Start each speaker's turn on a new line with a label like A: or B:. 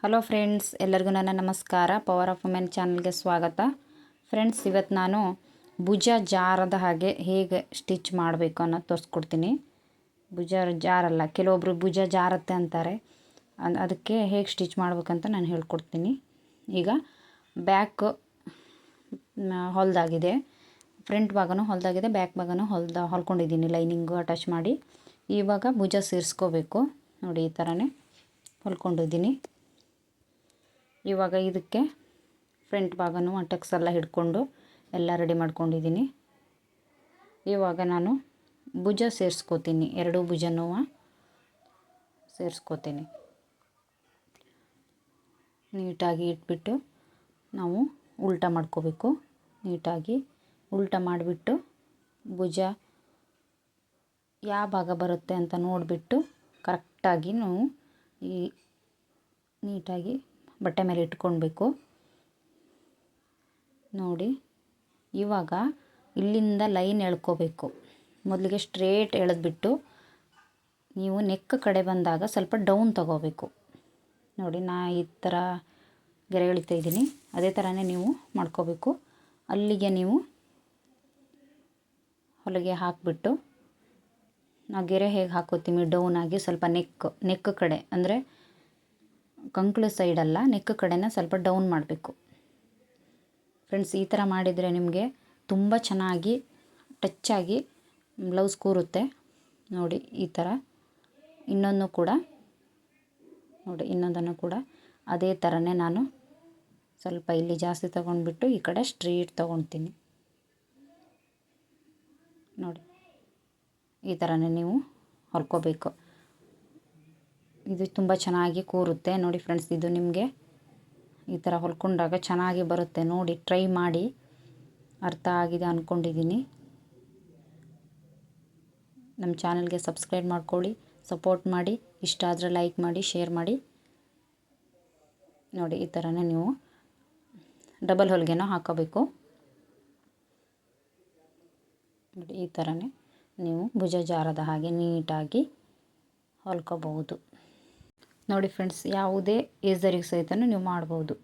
A: Hello friends, ಎಲ್ಲರಿಗೂ ನನ್ನ ನಮಸ್ಕಾರ. ಪವರ್ ಆಫ್ ವುಮೆನ್ ಚಾನಲ್ಗೆ ಸ್ವಾಗತ. ಫ್ರೆಂಡ್ಸ್, ಇವತ್ತು ನಾನು ಭುಜ ಜಾರದ ಹಾಗೆ ಹೇಗೆ ಸ್ಟಿಚ್ ಮಾಡಬೇಕು ಅನ್ನೋದು ತೋರಿಸ್ಕೊಡ್ತೀನಿ. ಭುಜ ಜಾರಲ್ಲ, ಕೆಲವೊಬ್ಬರು ಭುಜ ಜಾರತ್ತೆ ಅಂತಾರೆ. ಅದಕ್ಕೆ ಹೇಗೆ ಸ್ಟಿಚ್ ಮಾಡಬೇಕಂತ ನಾನು ಹೇಳ್ಕೊಡ್ತೀನಿ. ಈಗ ಬ್ಯಾಕ್ ಹೊಲ್ದಾಗಿದೆ, ಫ್ರಂಟ್ ಭಾಗನೂ ಹೊಲ್ದಾಗಿದೆ, ಬ್ಯಾಕ್ ಭಾಗನೂ ಹೊಲ್ಕೊಂಡಿದ್ದೀನಿ ಲೈನಿಂಗು ಅಟ್ಯಾಚ್ ಮಾಡಿ. ಇವಾಗ ಭುಜ ಸೇರಿಸ್ಕೋಬೇಕು. ನೋಡಿ, ಈ ಥರನೇ ಹೊಲ್ಕೊಂಡಿದ್ದೀನಿ. ಇವಾಗ ಇದಕ್ಕೆ ಫ್ರಂಟ್ ಭಾಗನೂ ಟಕ್ಸ್ ಎಲ್ಲ ಹಿಡ್ಕೊಂಡು ಎಲ್ಲ ರೆಡಿ ಮಾಡ್ಕೊಂಡಿದ್ದೀನಿ. ಇವಾಗ ನಾನು ಭುಜ ಸೇರಿಸ್ಕೋತೀನಿ, ಎರಡೂ ಭುಜನೂ ಸೇರಿಸ್ಕೋತೀನಿ. ನೀಟಾಗಿ ಇಟ್ಬಿಟ್ಟು ನಾವು ಉಲ್ಟಾ ಮಾಡ್ಕೋಬೇಕು. ನೀಟಾಗಿ ಉಲ್ಟಾ ಮಾಡಿಬಿಟ್ಟು ಭುಜ ಯಾವ ಭಾಗ ಬರುತ್ತೆ ಅಂತ ನೋಡಿಬಿಟ್ಟು ಕರೆಕ್ಟಾಗಿ ನಾವು ಈ ನೀಟಾಗಿ ಬಟ್ಟೆ ಮೇಲೆ ಇಟ್ಕೊಳ್ಬೇಕು. ನೋಡಿ, ಇವಾಗ ಇಲ್ಲಿಂದ ಲೈನ್ ಎಳ್ಕೋಬೇಕು. ಮೊದಲಿಗೆ ಸ್ಟ್ರೇಟ್ ಎಳೆದ್ಬಿಟ್ಟು ನೀವು ನೆಕ್ ಕಡೆ ಬಂದಾಗ ಸ್ವಲ್ಪ ಡೌನ್ ತಗೋಬೇಕು. ನೋಡಿ, ನಾ ಈ ಥರ ಗೆರೆ ಎಳಿತಾ ಇದ್ದೀನಿ, ಅದೇ ಥರನೇ ನೀವು ಮಾಡ್ಕೋಬೇಕು. ಅಲ್ಲಿಗೆ ನೀವು ಹೊಲಿಗೆ ಹಾಕಿಬಿಟ್ಟು ನಾವು ಗೆರೆ ಹೇಗೆ ಹಾಕೋತೀವಿ ಡೌನ್ ಆಗಿ ಸ್ವಲ್ಪ ನೆಕ್ ಕಡೆ, ಅಂದರೆ ಕಂಕ್ಳು ಸೈಡಲ್ಲ, ನೆಕ್ ಕಡೆನ ಸ್ವಲ್ಪ ಡೌನ್ ಮಾಡಬೇಕು. ಫ್ರೆಂಡ್ಸ್, ಈ ಥರ ಮಾಡಿದರೆ ನಿಮಗೆ ತುಂಬ ಚೆನ್ನಾಗಿ ಟಚ್ಚಾಗಿ ಬ್ಲೌಸ್ ಕೂರುತ್ತೆ. ನೋಡಿ, ಈ ಥರ ಇನ್ನೊಂದನ್ನು ಕೂಡ ಅದೇ ಥರನೇ ನಾನು ಸ್ವಲ್ಪ ಇಲ್ಲಿ ಜಾಸ್ತಿ ತೊಗೊಂಡ್ಬಿಟ್ಟು ಈ ಕಡೆ ಸ್ಟ್ರೇಟ್ ತೊಗೊಳ್ತೀನಿ. ನೋಡಿ, ಈ ಥರನೇ ನೀವು ಹೊಲ್ಕೋಬೇಕು. ಇದು ತುಂಬ ಚೆನ್ನಾಗಿ ಕೂರುತ್ತೆ. ನೋಡಿ ಫ್ರೆಂಡ್ಸ್, ಇದು ನಿಮಗೆ ಈ ಥರ ಹೊಲ್ಕೊಂಡಾಗ ಚೆನ್ನಾಗಿ ಬರುತ್ತೆ. ನೋಡಿ, ಟ್ರೈ ಮಾಡಿ. ಅರ್ಥ ಆಗಿದೆ ಅಂದ್ಕೊಂಡಿದ್ದೀನಿ. ನಮ್ಮ ಚಾನಲ್ಗೆ ಸಬ್ಸ್ಕ್ರೈಬ್ ಮಾಡ್ಕೊಳ್ಳಿ, ಸಪೋರ್ಟ್ ಮಾಡಿ. ಇಷ್ಟ ಆದರೆ ಲೈಕ್ ಮಾಡಿ, ಶೇರ್ ಮಾಡಿ. ನೋಡಿ, ಈ ಥರನೇ ನೀವು ಡಬಲ್ ಹೊಲಿಗೆನೂ ಹಾಕೋಬೇಕು. ನೋಡಿ, ಈ ಥರನೇ ನೀವು ಭುಜ ಜಾರದ ಹಾಗೆ ನೀಟಾಗಿ ಹೊಲ್ಕೋಬಹುದು. ನೋಡಿ ಫ್ರೆಂಡ್ಸ್, ಯಾವುದೇ ಏಜರಿಗೆ ಸಹಿತ ನೀವು ಮಾಡ್ಬೋದು.